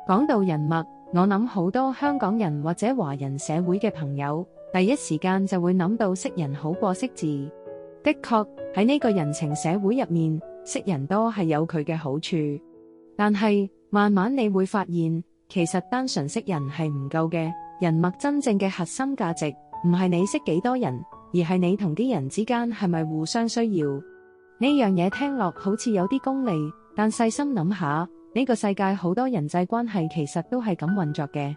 講到人脈，我諗好多香港人或者華人社會嘅朋友，第一時間就會諗到識人好過識字。的確，喺呢個人情社會入面，識人多係有佢嘅好處。但係，慢慢你會發現，其實單純識人係唔夠嘅，人脈真正嘅核心價值，唔係你識幾多人，而係你同啲人之間係咪互相需要。呢樣嘢聽落好似有啲功利，但細心諗下，呢個世界好多人際關係其實都係咁運作嘅。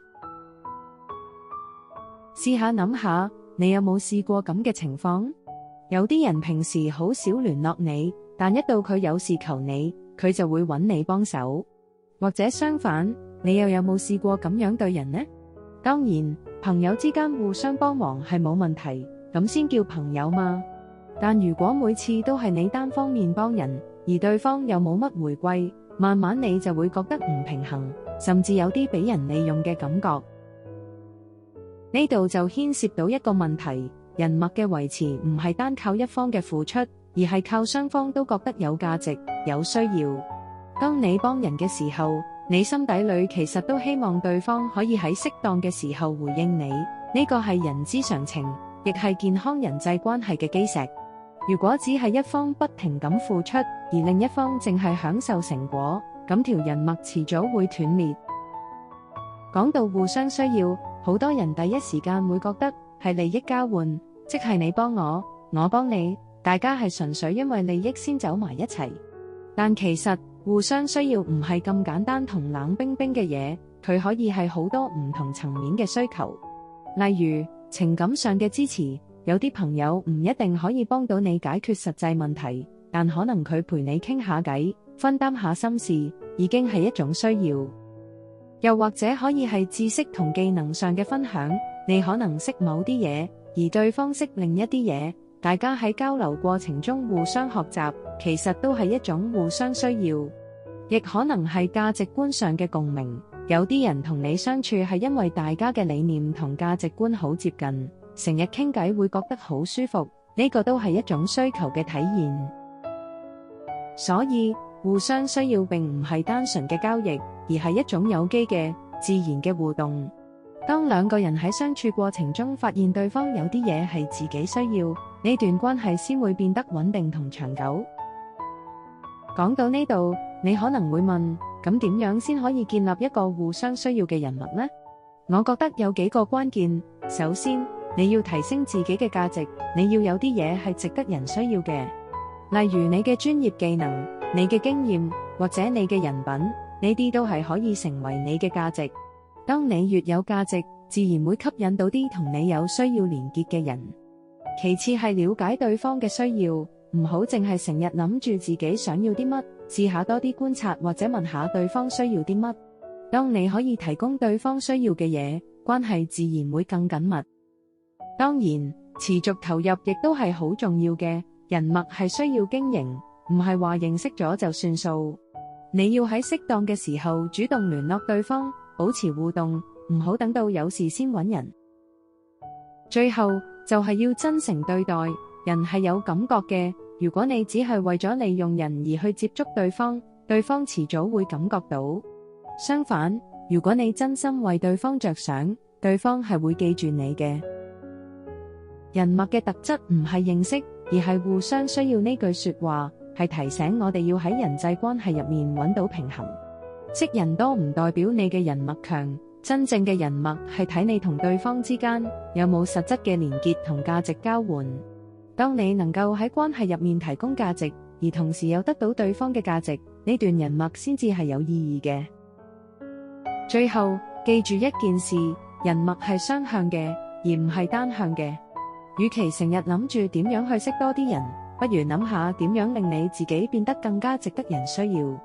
試下諗下，你有冇試過咁嘅情況？有啲人平時好少聯絡你，但一到佢有事求你，佢就會揾你幫手。或者相反，你又有冇試過咁樣對人呢？當然，朋友之間互相幫忙係冇問題，咁先叫朋友嘛。但如果每次都係你單方面幫人，而對方又冇乜回饋，慢慢你就會覺得唔平衡，甚至有啲俾人利用嘅感覺。呢度就牽涉到一個問題，人脈嘅維持唔係單靠一方嘅付出，而係靠雙方都覺得有價值、有需要。當你幫人嘅時候，你心底裏其實都希望對方可以喺適當嘅時候回應你，呢個係人之常情，亦係健康人際關係嘅基石。如果只係一方不停咁付出，而另一方淨係享受成果，咁條人脈遲早會斷裂。講到互相需要，好多人第一時間會覺得係利益交換，即係你幫我，我幫你，大家係純粹因為利益先走埋一齊。但其實互相需要唔係咁簡單同冷冰冰嘅嘢，佢可以係好多唔同層面嘅需求。例如情感上嘅支持，有啲朋友唔一定可以幫到你解決實際問題，但可能佢陪你傾下偈，分擔下心事，已經係一種需要。又或者可以係知識同技能上嘅分享，你可能識某啲嘢，而對方識另一啲嘢，大家喺交流過程中互相學習，其實都係一種互相需要。亦可能係價值觀上嘅共鳴，有啲人同你相處係因為大家嘅理念同價值觀好接近，成日傾偈會覺得好舒服，呢個都係一種需求嘅體現。所以互相需要並唔係單純嘅交易，而係一種有機嘅自然嘅互動。當兩個人喺相處過程中發現對方有啲嘢係自己需要，呢段關係先會變得穩定同長久。講到呢度，你可能會問，咁點樣先可以建立一個互相需要嘅人脈呢？我覺得有幾個關鍵。首先，你要提升自己嘅價值，你要有啲嘢係值得人需要嘅，例如你嘅專業技能、你嘅經驗或者你嘅人品，呢啲都係可以成為你嘅價值。當你越有價值，自然會吸引到啲同你有需要連結嘅人。其次係了解對方嘅需要，唔好淨係成日諗住自己想要啲乜，試下多啲觀察或者問下對方需要啲乜。當你可以提供對方需要嘅嘢，關係自然會更緊密。當然，持續投入亦都係好重要嘅，人脈係需要經營，唔係話認識咗就算數。你要喺適當嘅時候主動聯絡對方，保持互動，唔好等到有事先揾人。最後就係要真誠對待，人係有感覺嘅，如果你只係為咗利用人而去接觸對方，對方遲早會感覺到。相反，如果你真心為對方着想，對方係會記住你嘅。人脈嘅特質唔係認識，而係互相需要。呢句說話係提醒我哋要喺人際關係入面揾到平衡。識人多唔代表你嘅人脈強，真正嘅人脈係睇你同對方之間有冇實質嘅連結同價值交換。當你能夠喺關係入面提供價值，而同時又得到對方嘅價值，呢段人脈先至係有意義嘅。最後，記住一件事，人脈係雙向嘅，而唔係單向嘅。與其成日諗住點樣去識多啲人，不如諗下點樣令你自己變得更加值得人需要。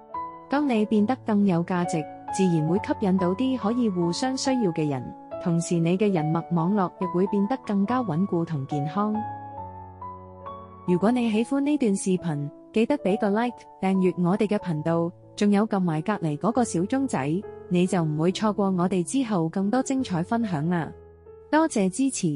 當你變得更有價值，自然會吸引到啲可以互相需要嘅人，同時你嘅人脈網絡亦會變得更加穩固同健康。如果你喜歡呢段視頻，記得俾個 like， 訂閱我哋嘅頻道，仲有撳埋隔離嗰個小鐘仔，你就唔會錯過我哋之後更多精彩分享啦。多謝支持。